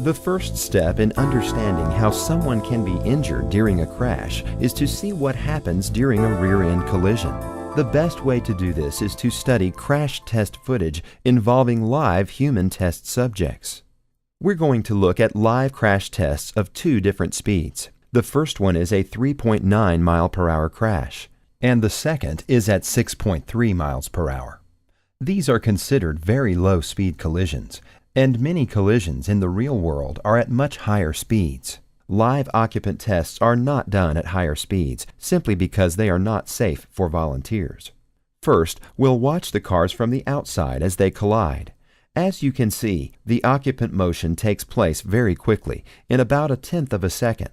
The first step in understanding how someone can be injured during a crash is to see what happens during a rear-end collision. The best way to do this is to study crash test footage involving live human test subjects. We're going to look at live crash tests of two different speeds. The first one is a 3.9 mile per hour crash, and the second is at 6.3 miles per hour. These are considered very low speed collisions, and many collisions in the real world are at much higher speeds. Live occupant tests are not done at higher speeds simply because they are not safe for volunteers. First, we'll watch the cars from the outside as they collide. As you can see, the occupant motion takes place very quickly, in about 1/10 of a second.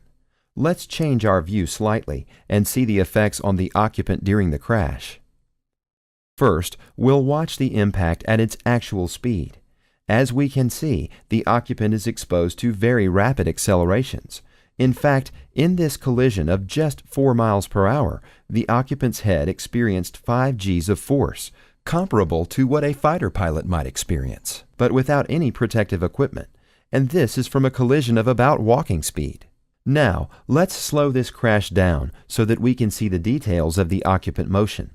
Let's change our view slightly and see the effects on the occupant during the crash. First, we'll watch the impact at its actual speed. As we can see, the occupant is exposed to very rapid accelerations. In fact, in this collision of just 4 miles per hour, the occupant's head experienced 5 Gs of force, comparable to what a fighter pilot might experience, but without any protective equipment. And this is from a collision of about walking speed. Now, let's slow this crash down so that we can see the details of the occupant motion.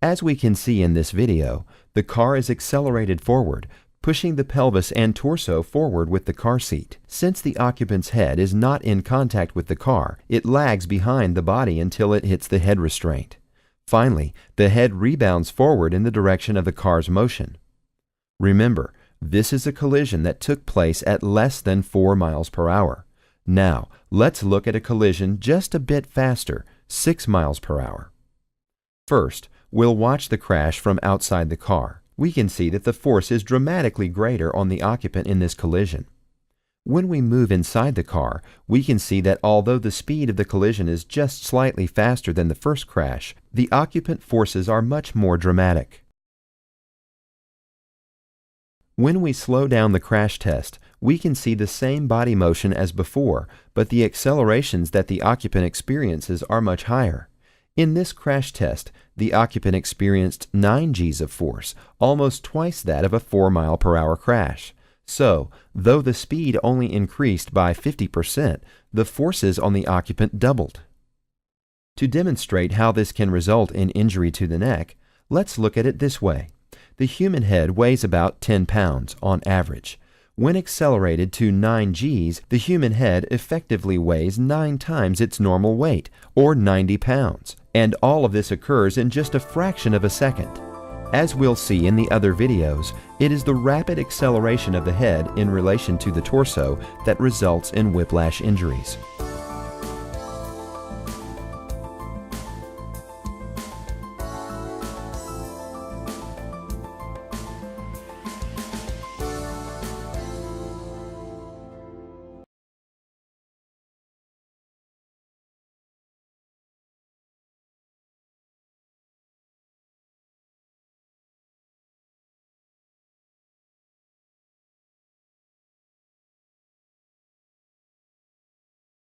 As we can see in this video, the car is accelerated forward, pushing the pelvis and torso forward with the car seat. Since the occupant's head is not in contact with the car, it lags behind the body until it hits the head restraint. Finally, the head rebounds forward in the direction of the car's motion. Remember, this is a collision that took place at less than 4 miles per hour. Now, let's look at a collision just a bit faster, 6 miles per hour. First, we'll watch the crash from outside the car. We can see that the force is dramatically greater on the occupant in this collision. When we move inside the car, we can see that although the speed of the collision is just slightly faster than the first crash, the occupant forces are much more dramatic. When we slow down the crash test, we can see the same body motion as before, but the accelerations that the occupant experiences are much higher. In this crash test, the occupant experienced 9 Gs of force, almost twice that of a 4 mile per hour crash. So, though the speed only increased by 50%, the forces on the occupant doubled. To demonstrate how this can result in injury to the neck, let's look at it this way. The human head weighs about 10 pounds on average. When accelerated to 9 Gs, the human head effectively weighs 9 times its normal weight, or 90 pounds. And all of this occurs in just a fraction of a second. As we'll see in the other videos, it is the rapid acceleration of the head in relation to the torso that results in whiplash injuries.